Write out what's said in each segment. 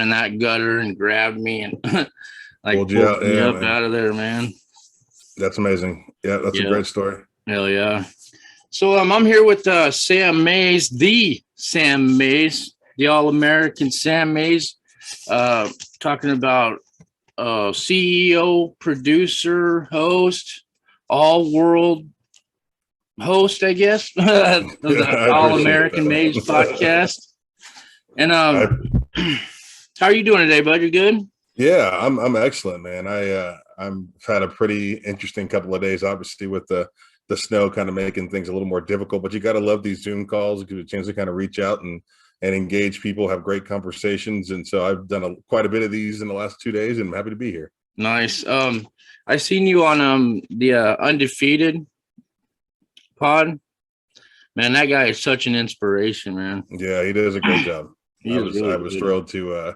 in that gutter and grabbed me and like Pulled you pulled out. me Yeah, up man. out of there, man. That's amazing. Yeah, that's a Yeah. great story. Hell yeah. So I'm here with Sam Mays, the Sam Mays, the All-American Sam Mays, talking about CEO, producer, host, all-world host, I guess, of the All-American Mays podcast. And how are you doing today, bud? You good? Yeah, I'm excellent, man. I've had a pretty interesting couple of days, obviously, with the snow kind of making things a little more difficult. But you got to love these Zoom calls. It gives you a chance to kind of reach out and engage people, have great conversations. And so I've done quite a bit of these in the last 2 days, and I'm happy to be here. Nice. I seen you on the Undefeated pod. Man, that guy is such an inspiration, man. Yeah, he does a great job. I was good. thrilled to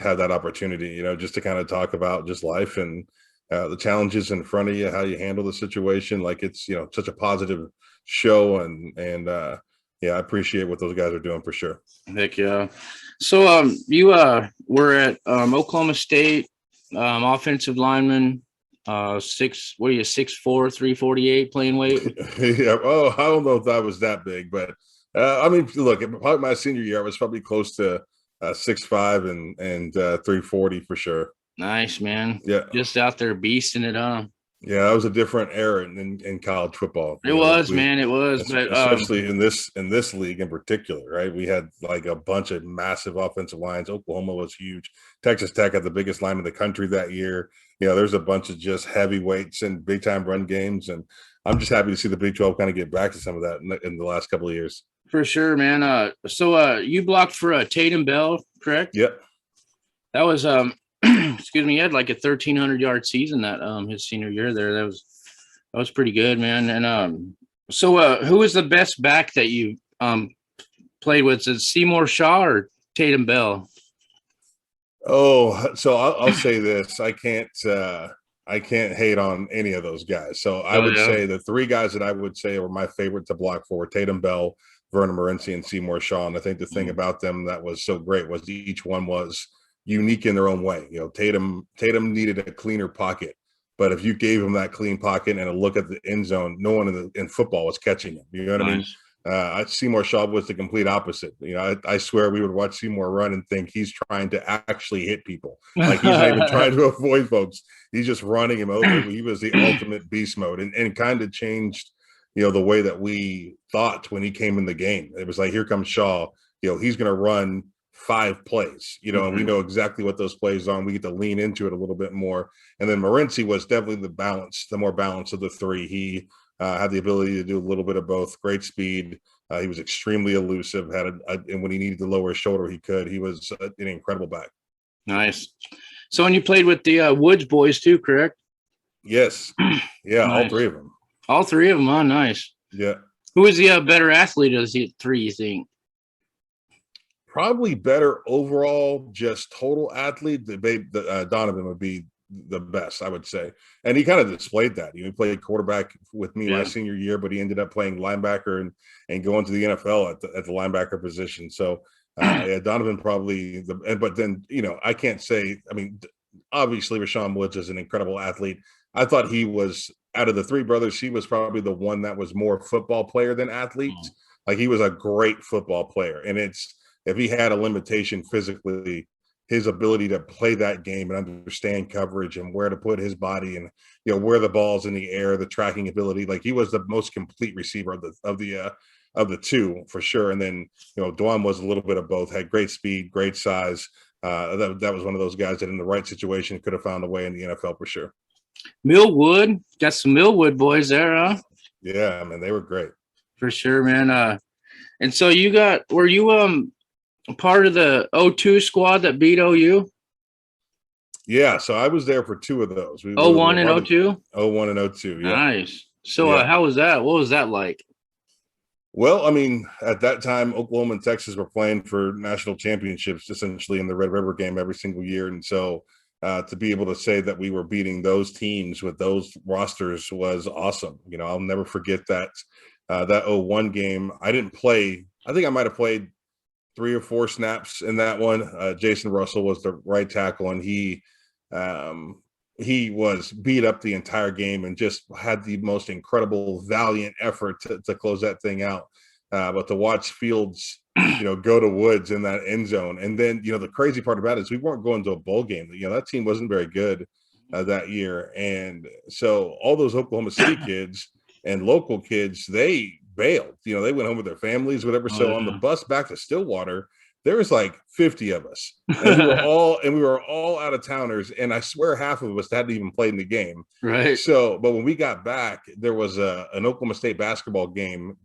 have that opportunity, just to kind of talk about just life and the challenges in front of you, how you handle the situation. Like it's, such a positive show, and yeah, I appreciate what those guys are doing for sure. Heck yeah. So you were at Oklahoma State, offensive lineman, 6'4", 348 playing weight. Yeah. Oh, I don't know if that was that big, but I mean, look, probably my senior year, I was probably close to 6'5" and 340 for sure. Nice, man. Yeah. Just out there beasting it on. Yeah, that was a different era in college football. It was, man. It was, but especially in this league in particular, right? We had like a bunch of massive offensive lines. Oklahoma was huge. Texas Tech had the biggest line in the country that year. There's a bunch of just heavyweights and big time run games, and I'm just happy to see the Big 12 kind of get back to some of that in the last couple of years. For sure, man. So you blocked for Tatum Bell, correct? Yep. That was excuse me, he had like a 1,300-yard season that his senior year there. That was pretty good, man. And so who was the best back that you played with? Is it Seymour Shaw or Tatum Bell? Oh, so I'll say this: I can't hate on any of those guys. So I would say the three guys that I would say were my favorite to block for were Tatum Bell, Vernon Morency, and Seymour Shaw. And I think the thing about them that was so great was each one was unique in their own way. Tatum needed a cleaner pocket, but if you gave him that clean pocket and a look at the end zone, no one in football was catching him. You know what I mean? Seymour Shaw was the complete opposite. I swear we would watch Seymour run and think he's trying to actually hit people. Like he's not even trying to avoid folks. He's just running him over. He was the ultimate beast mode and kind of changed, the way that we thought when he came in the game. It was like, here comes Shaw. He's going to run 5 plays, and we know exactly what those plays are, and we get to lean into it a little bit more. And then Morency was definitely the more balanced of the three. He had the ability to do a little bit of both. Great speed. He was extremely elusive. And when he needed to lower his shoulder, he could. He was an incredible back. Nice. So when you played with the Woods boys too, correct? Yes. Yeah, nice. All three of them. All three of them. Oh, nice. Yeah. Who is the better athlete of the three, you think? Probably better overall, just total athlete. Donovan would be the best, I would say. And he kind of displayed that. He played quarterback with me my senior year, but he ended up playing linebacker and going to the NFL at the linebacker position. So Donovan probably but then, I can't say, I mean, obviously Rashawn Woods is an incredible athlete. I thought he was, out of the three brothers, he was probably the one that was more football player than athlete. Like he was a great football player. And if he had a limitation physically, his ability to play that game and understand coverage and where to put his body and where the ball's in the air, the tracking ability, like he was the most complete receiver of the two for sure. And then Dwan was a little bit of both, had great speed, great size. That was one of those guys that in the right situation could have found a way in the NFL for sure. Millwood, got some Millwood boys there, huh? Yeah, man, they were great for sure, man. And so were you part of the 02 squad that beat OU? Yeah, so I was there for 2 of those. 01 and 02? 01 and 02, yeah. Nice. So how was that? What was that like? Well, I mean, at that time, Oklahoma and Texas were playing for national championships, essentially in the Red River game every single year. And so to be able to say that we were beating those teams with those rosters was awesome. I'll never forget that 01 game. I didn't play. I think I might have played 3 or 4 snaps in that one. Jason Russell was the right tackle, and he was beat up the entire game and just had the most incredible, valiant effort to close that thing out. But to watch Fields, go to Woods in that end zone. And then, the crazy part about it is we weren't going to a bowl game. That team wasn't very good that year. And so all those Oklahoma City kids and local kids, they bailed. They went home with their families, whatever. So on the bus back to Stillwater, there was like 50 of us, and we were all out of towners. And I swear half of us hadn't even played in the game. Right. So, but when we got back, there was an Oklahoma State basketball game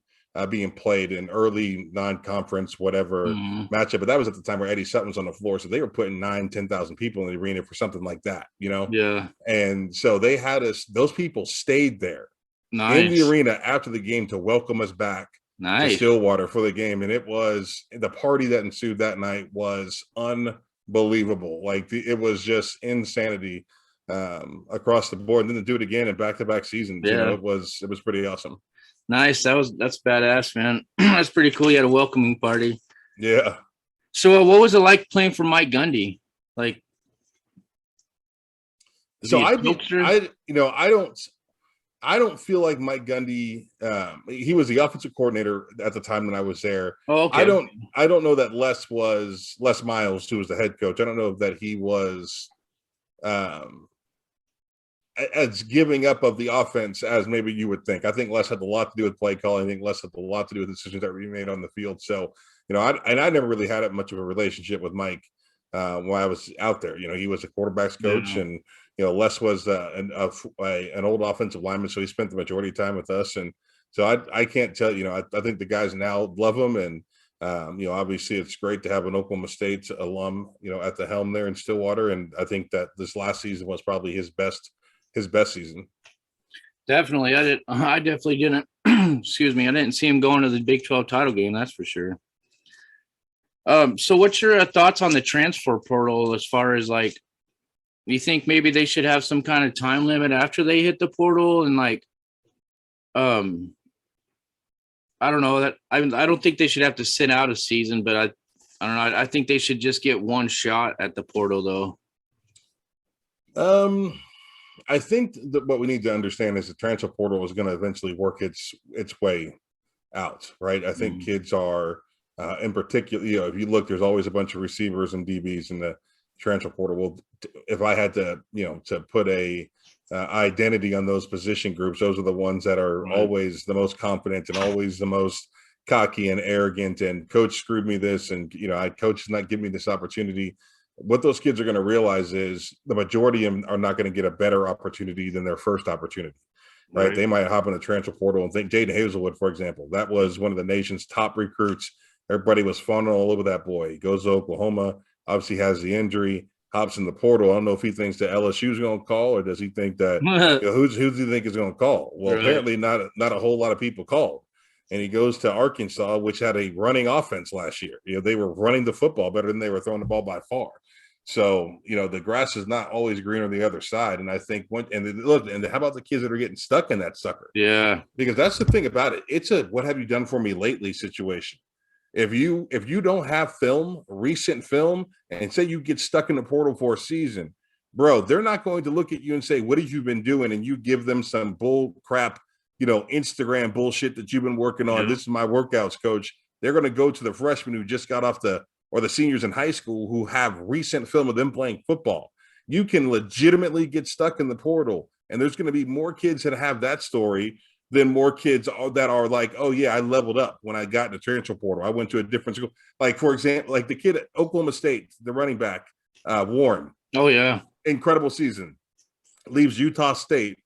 being played in early non-conference, whatever matchup. But that was at the time where Eddie Sutton was on the floor. So they were putting 10,000 people in the arena for something like that, Yeah. And so they had us, those people stayed there in the arena after the game to welcome us back to Stillwater for the game. And it was, the party that ensued that night was unbelievable. Like it was just insanity across the board. And then to do it again in back-to-back seasons, it was pretty awesome. Nice. That's badass, man. That's pretty cool. You had a welcoming party. Yeah. So what was it like playing for Mike Gundy? Like, so I don't feel like Mike Gundy, he was the offensive coordinator at the time that I was there. Oh, okay. I don't know that Les Miles, who was the head coach. I don't know that he was as giving up of the offense as maybe you would think. I think Les had a lot to do with play calling. I think Les had a lot to do with decisions that were made on the field. So, I never really had much of a relationship with Mike while I was out there. He was a quarterback's coach, and Les was an old offensive lineman, so he spent the majority of time with us. And so I can't tell I think the guys now love him, and obviously it's great to have an Oklahoma State alum at the helm there in Stillwater. And I think that this last season was probably his best season. Definitely. I definitely didn't excuse me, I didn't see him going to the Big 12 title game, that's for sure. So what's your thoughts on the transfer portal as far as like, you think maybe they should have some kind of time limit after they hit the portal? And like, I don't know that I don't think they should have to sit out a season, but I don't know. I think they should just get one shot at the portal though. I think that what we need to understand is the transfer portal is going to eventually work its way out, right? I think kids are, in particular, if you look, there's always a bunch of receivers and DBs in the transfer portal. Well, if I had to, to put a identity on those position groups, those are the ones that are always the most confident and always the most cocky and arrogant. And coach screwed me this, and coach is not giving me this opportunity. What those kids are going to realize is the majority of them are not going to get a better opportunity than their first opportunity, right? They might hop in the transfer portal and think Jaden Hazelwood, for example, that was one of the nation's top recruits. Everybody was fawning all over that boy. He goes to Oklahoma, obviously has the injury, hops in the portal. I don't know if he thinks that LSU's going to call, or does he think that who does he think is going to call? Well, apparently not a whole lot of people called. And he goes to Arkansas, which had a running offense last year. They were running the football better than they were throwing the ball by far. So, the grass is not always green on the other side. And I think and how about the kids that are getting stuck in that sucker? Yeah. Because that's the thing about it. It's a what have you done for me lately situation. If you don't have recent film, and say you get stuck in the portal for a season, bro, they're not going to look at you and say, what have you been doing? And you give them some bull crap, Instagram bullshit that you've been working on. This is my workouts, coach. They're going to go to the freshmen who just got off or the seniors in high school who have recent film of them playing football. You can legitimately get stuck in the portal, and there's going to be more kids that have that story than more kids that are like, oh yeah, I leveled up when I got in the transfer portal. I went to a different school. Like, for example, like the kid at Oklahoma State, the running back, Warren. Oh yeah. Incredible season. Leaves Utah State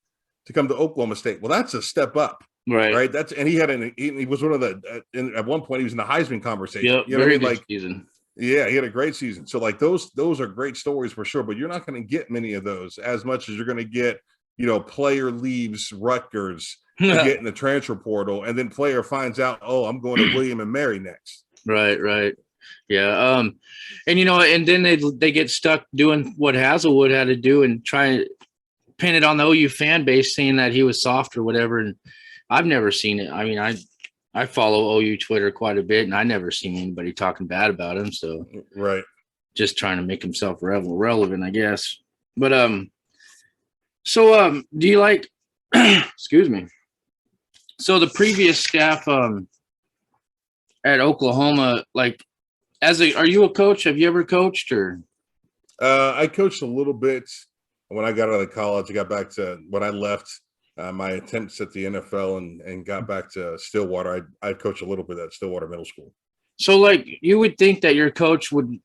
to come to Oklahoma State. Well, that's a step up. Right. He was one of at one point he was in the Heisman conversation. Yep, very good season. Yeah, he had a great season. So like those are great stories for sure, but you're not going to get many of those as much as you're going to get, player leaves Rutgers to get in the transfer portal, and then player finds out, oh, I'm going to William and Mary next. Right. Yeah. And then they get stuck doing what Hazelwood had to do and try to pin it on the OU fan base, saying that he was soft or whatever. And I've never seen it. I mean, I I follow OU Twitter quite a bit, and I never seen anybody talking bad about him. So Right. just trying to make himself relevant, I guess. But do you like? Excuse me. So the previous staff at Oklahoma, like, are you a coach? Have you ever coached or? I coached a little bit when I got out of college. I got back to when I left my attempts at the NFL and got back to Stillwater. I coached a little bit at Stillwater Middle School. So, like, you would think that your coach would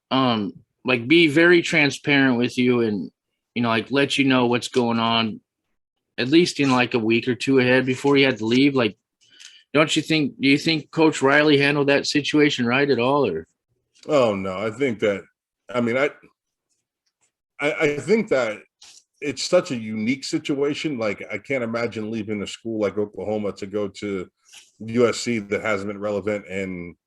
like be very transparent with you and, you know, like let you know what's going on at least in like a week or two ahead before you had to leave. Like, do you think Coach Riley handled that situation right at all, or? Oh no, I think that, I mean, I think that it's such a unique situation. Like, I can't imagine leaving a school like Oklahoma to go to USC that hasn't been relevant in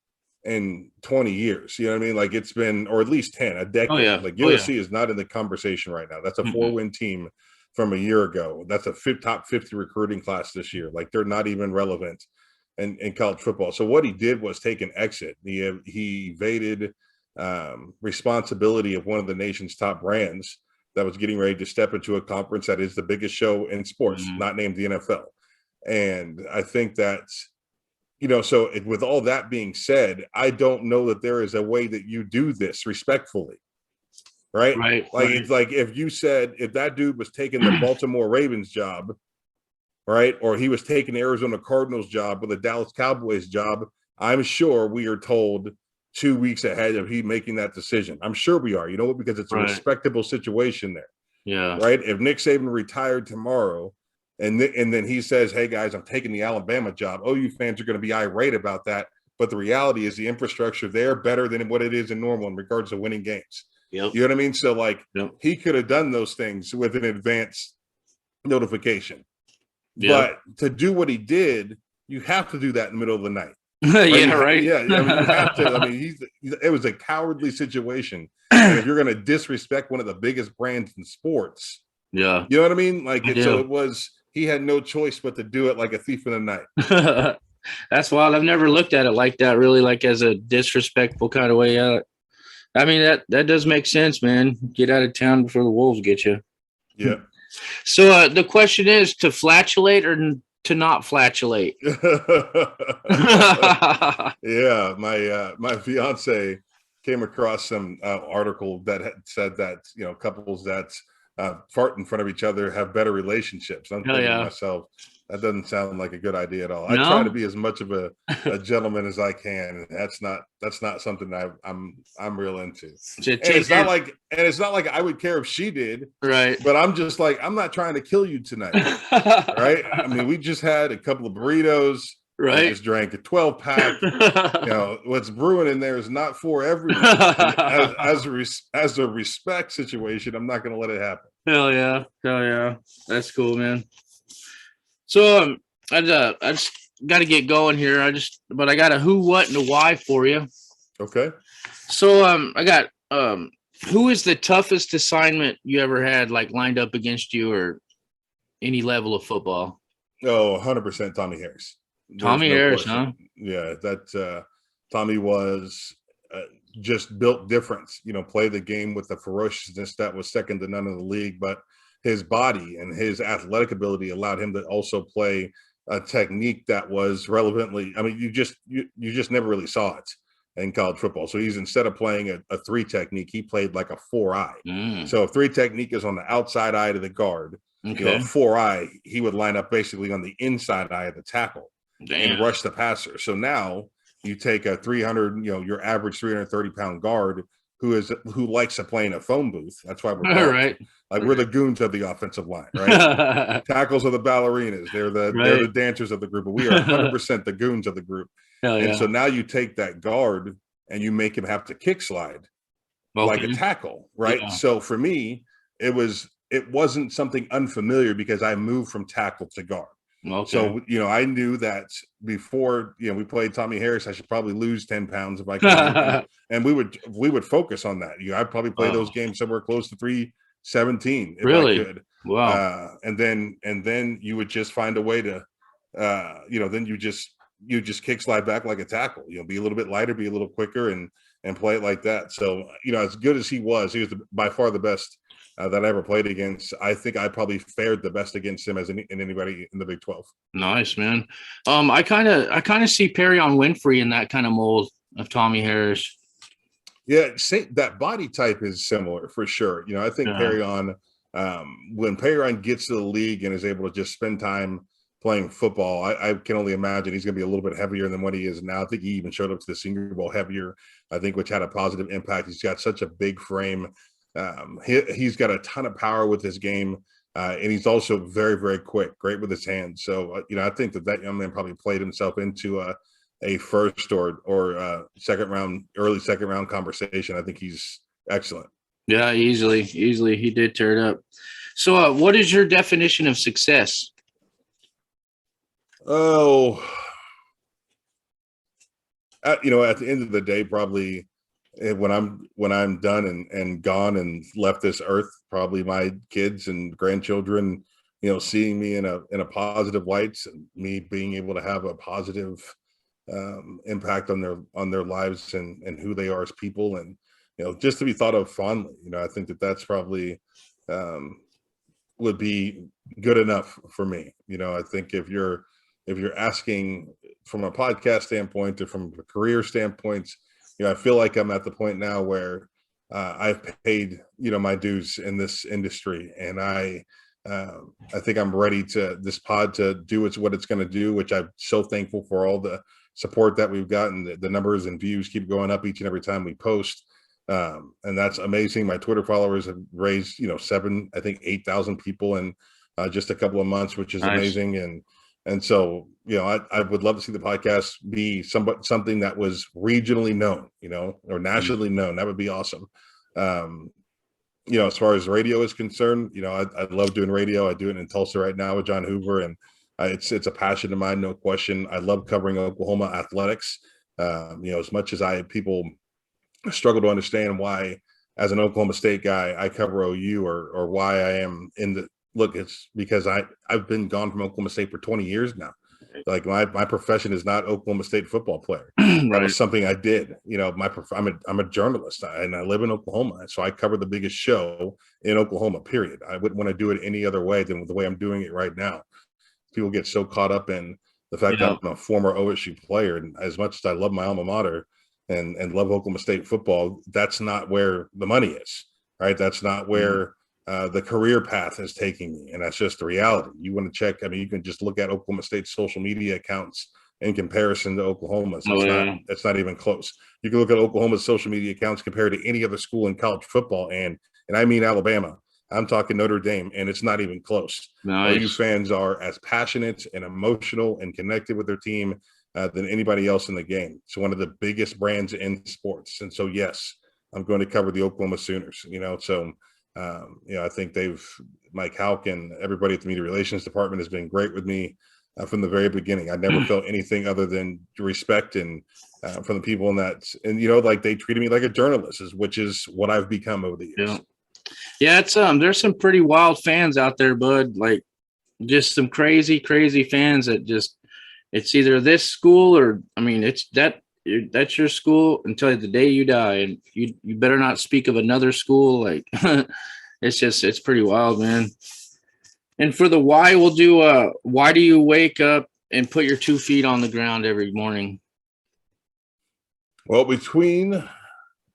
20 years. You know what I mean? Like, it's been, or at least 10, a decade. Oh, yeah. Like, USC is not in the conversation right now. That's a 4-win team from a year ago. That's a top 50 recruiting class this year. Like, they're not even relevant in college football. So what he did was take an exit. He evaded responsibility of one of the nation's top brands that was getting ready to step into a conference that is the biggest show in sports, not named the NFL. And I think that, you know, so with all that being said, I don't know that there is a way that you do this respectfully. Right. Like, it's like if that dude was taking the Baltimore Ravens job, right, or he was taking the Arizona Cardinals job or the Dallas Cowboys job, I'm sure we are told 2 weeks ahead of he making that decision. I'm sure we are. You know what? Because it's a respectable situation there. Yeah. Right. If Nick Saban retired tomorrow and then he says, hey, guys, I'm taking the Alabama job, OU fans are going to be irate about that. But the reality is the infrastructure there better than what it is in normal in regards to winning games. Yep. You know what I mean? So, like, he could have done those things with an advance notification. Yep. But to do what he did, you have to do that in the middle of the night. Right? Yeah, right. Yeah, I mean, you have to. I mean, it was a cowardly situation. And if you're going to disrespect one of the biggest brands in sports, yeah, you know what I mean? Like, so it was. He had no choice but to do it like a thief in the night. That's wild. I've never looked at it like that, really, like as a disrespectful kind of way out. I mean, that does make sense, man. Get out of town before the wolves get you. Yeah. So the question is to flatulate or to not flatulate? Yeah, my fiance came across some article that had said that, you know, couples that fart in front of each other have better relationships. I'm thinking to myself, that doesn't sound like a good idea at all. No? I try to be as much of a gentleman as I can. And that's not something I'm real into. And it's not like I would care if she did. Right. But I'm just like, I'm not trying to kill you tonight. Right. I mean, we just had a couple of burritos. Right. I just drank a 12-pack. You know, what's brewing in there is not for everyone. As a respect situation, I'm not going to let it happen. Hell yeah. That's cool, man. So I just got to get going here. But I got a who, what, and a why for you. Okay. So I got who is the toughest assignment you ever had, like, lined up against you or any level of football? Oh, 100% Tommy Harris. Tommy Harris, huh? Yeah, that Tommy was just built different. You know, play the game with the ferociousness that was second to none in the league, but his body and his athletic ability allowed him to also play a technique that was relevantly. I mean, you just never really saw it in college football. So he's, instead of playing a 3 technique, he played like a 4-eye. So if 3 technique is on the outside eye to the guard, you know, 4-eye, he would line up basically on the inside eye of the tackle. And rush the passer. So now you take a 300, you know, your average 330-pound guard who likes to play in a phone booth. That's why we're we're the goons of the offensive line, right? Tackles are the ballerinas. They're the dancers of the group, but we are 100% the goons of the group. And so now you take that guard and you make him have to kick slide like a tackle, right? Yeah. So for me, it wasn't something unfamiliar because I moved from tackle to guard. Okay. So, you know, I knew that before, you know, we played Tommy Harris, I should probably lose 10 pounds if I could. And we would focus on that. You know, I'd probably play those games somewhere close to 317 if I could. Wow. And then you would just find a way to, you know, then you just you just kick slide back like a tackle, be a little bit lighter, be a little quicker, and play it like that. So, as good as he was by far the best that I ever played against. I think I probably fared the best against him in anybody in the Big 12. Nice, man. I kind of see Perrion Winfrey in that kind of mold of Tommy Harris. Yeah, that body type is similar for sure. I think Perrion, when Perrion gets to the league and is able to just spend time playing football, I can only imagine he's going to be a little bit heavier than what he is now. I think he even showed up to the Senior Bowl heavier, I think, which had a positive impact. He's got such a big frame. He's got a ton of power with his game, and he's also very, very quick, great with his hands. So, I think that young man probably played himself into a first or early second round conversation. I think he's excellent. Yeah, easily. He did tear it up. So, what is your definition of success? Oh, at the end of the day, probably when I'm done and gone and left this earth, probably my kids and grandchildren, seeing me in a positive light, and me being able to have a positive impact on their lives and who they are as people, and just to be thought of fondly. I think that's probably would be good enough for me. I think if you're asking from a podcast standpoint or from a career standpoint, I feel like I'm at the point now where I've paid my dues in this industry, and I think I'm ready to this pod to do what it's going to do, which I'm so thankful for all the support that we've gotten. The numbers and views keep going up each and every time we post. And that's amazing. My Twitter followers have raised, 8,000 people in just a couple of months, which is nice. Amazing. And so, I would love to see the podcast be something that was regionally known, or nationally known. That would be awesome. As far as radio is concerned, I love doing radio. I do it in Tulsa right now with John Hoover, and it's a passion of mine, no question. I love covering Oklahoma athletics. As much as people struggle to understand why, as an Oklahoma State guy, I cover OU or why I am in the look. It's because I've been gone from Oklahoma State for 20 years now. Like my profession is not Oklahoma State football player. Right. That was something I did. I'm a journalist, and I live in Oklahoma, so I cover the biggest show in Oklahoma. Period. I wouldn't want to do it any other way than the way I'm doing it right now. People get so caught up in the fact that I'm a former OSU player, and as much as I love my alma mater and love Oklahoma State football, that's not where the money is, right? That's not where the career path is taking me, and that's just the reality. You want to check, you can just look at Oklahoma State's social media accounts in comparison to Oklahoma's. It's not even close. You can look at Oklahoma's social media accounts compared to any other school in college football, and I mean Alabama. I'm talking Notre Dame, and it's not even close. Nice. OU fans are as passionate and emotional and connected with their team than anybody else in the game. It's one of the biggest brands in sports. And so, yes, I'm going to cover the Oklahoma Sooners, So, I think Mike Houck and everybody at the media relations department has been great with me from the very beginning. I never felt anything other than respect and from the people in that. And, they treated me like a journalist, which is what I've become over the years. Yeah, it's there's some pretty wild fans out there, bud. Like, just some crazy fans that just, it's either this school or, it's that's your school until the day you die, and you better not speak of another school. Like, it's pretty wild, man. And for the why, we'll do why do you wake up and put your 2 feet on the ground every morning? Well, between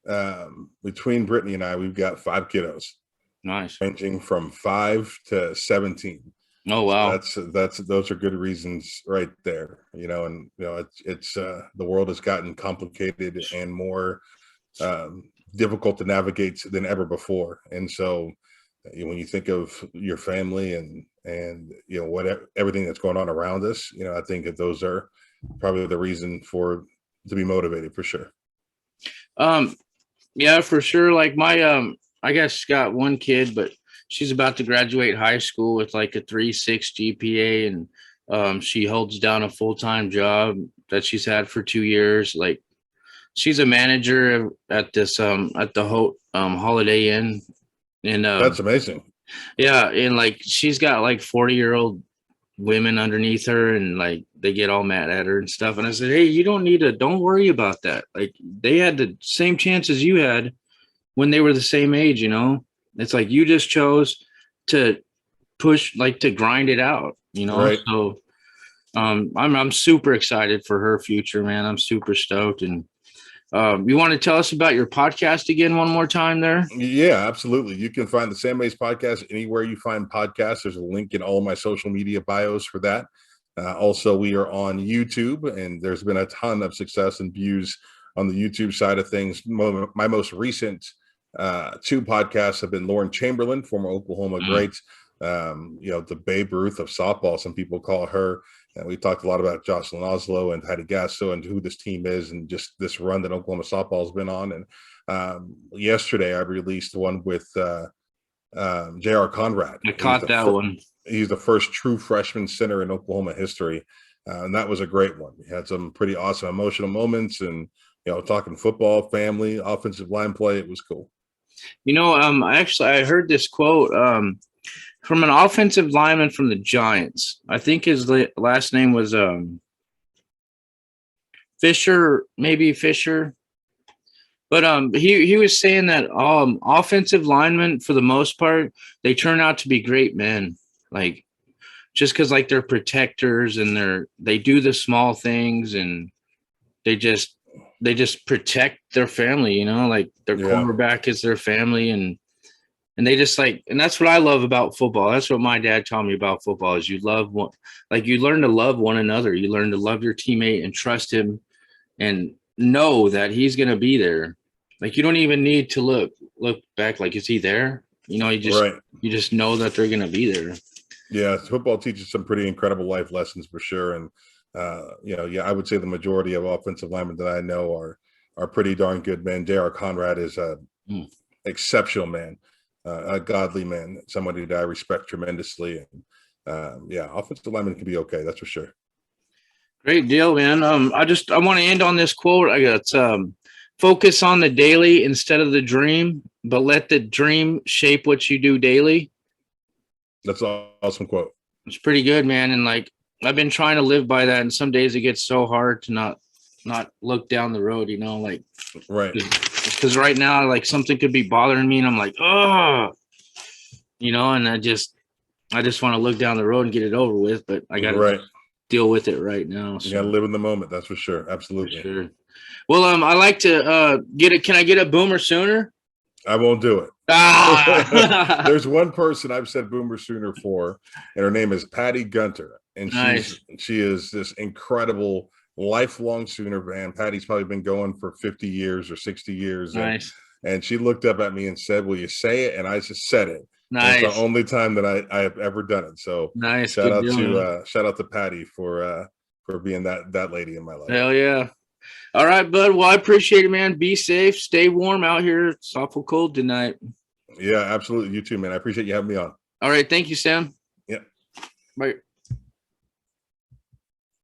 Brittany and I, we've got 5 kiddos. Nice. Ranging from 5 to 17. Oh, wow. So those are good reasons right there, it's the world has gotten complicated and more difficult to navigate than ever before. And so when you think of your family and everything that's going on around us, I think that those are probably the reason to be motivated for sure. Yeah, for sure. Like my, I guess got one kid, but she's about to graduate high school with like a 3.6 GPA, and she holds down a full-time job that she's had for 2 years. Like, she's a manager at this at the Holiday Inn, and that's amazing. Yeah, and like she's got like 40-year-old women underneath her, and like they get all mad at her and stuff. And I said, hey, you don't worry about that. Like they had the same chances you had when they were the same age, It's like you just chose to push, like to grind it out, Right. So I'm super excited for her future, man. I'm super stoked. And you want to tell us about your podcast again one more time there? Yeah, absolutely. You can find the Sam Mays podcast anywhere you find podcasts. There's a link in all of my social media bios for that. Also, we are on YouTube, and there's been a ton of success and views on the YouTube side of things. My most recent 2 podcasts have been Lauren Chamberlain, former Oklahoma great, the Babe Ruth of softball, some people call her. And we talked a lot about Jocelyn Oslo and Patty Gasso and who this team is and just this run that Oklahoma softball has been on. And yesterday I released one with J.R. Conrad. I caught that one. He's the first true freshman center in Oklahoma history. And that was a great one. We had some pretty awesome emotional moments and, talking football, family, offensive line play. It was cool. I heard this quote from an offensive lineman from the Giants. I think his last name was Fisher, maybe Fisher. But he was saying that offensive linemen, for the most part, they turn out to be great men. Like just because like they're protectors and they do the small things and they just protect their family, like their quarterback is their family and they just and that's what I love about football. That's what my dad taught me about football is you learn to love one another. You learn to love your teammate and trust him and know that he's going to be there. Like you don't even need to look back. Like, is he there? You just know that they're going to be there. Yeah. Football teaches some pretty incredible life lessons for sure. And, I would say the majority of offensive linemen that I know are pretty darn good men. J.R. Conrad is a exceptional man. A godly man, somebody that I respect tremendously. And offensive linemen can be okay. That's for sure. Great deal, man. I want to end on this quote. I got focus on the daily instead of the dream, but let the dream shape what you do daily. That's an awesome quote. It's pretty good, man. And like, I've been trying to live by that. And some days it gets so hard to not look down the road, right. Because right now, like something could be bothering me and I'm like, oh, and I just want to look down the road and get it over with, but I got to deal with it right now. So. You got to live in the moment. That's for sure. Absolutely. For sure. Well, I like to get it. Can I get a Boomer Sooner? I won't do it. There's one person I've said Boomer Sooner for, and her name is Patty Gunter. And she is this incredible lifelong Sooner fan. Patty's probably been going for 50 years or 60 years. Nice. And she looked up at me and said, will you say it? And I just said it. Nice. It's the only time that I have ever done it. So nice. Shout out to Patty for being that lady in my life. Hell yeah. All right, bud. Well, I appreciate it, man. Be safe. Stay warm out here. It's awful cold tonight. Yeah, absolutely. You too, man. I appreciate you having me on. All right. Thank you, Sam. Yeah. Bye.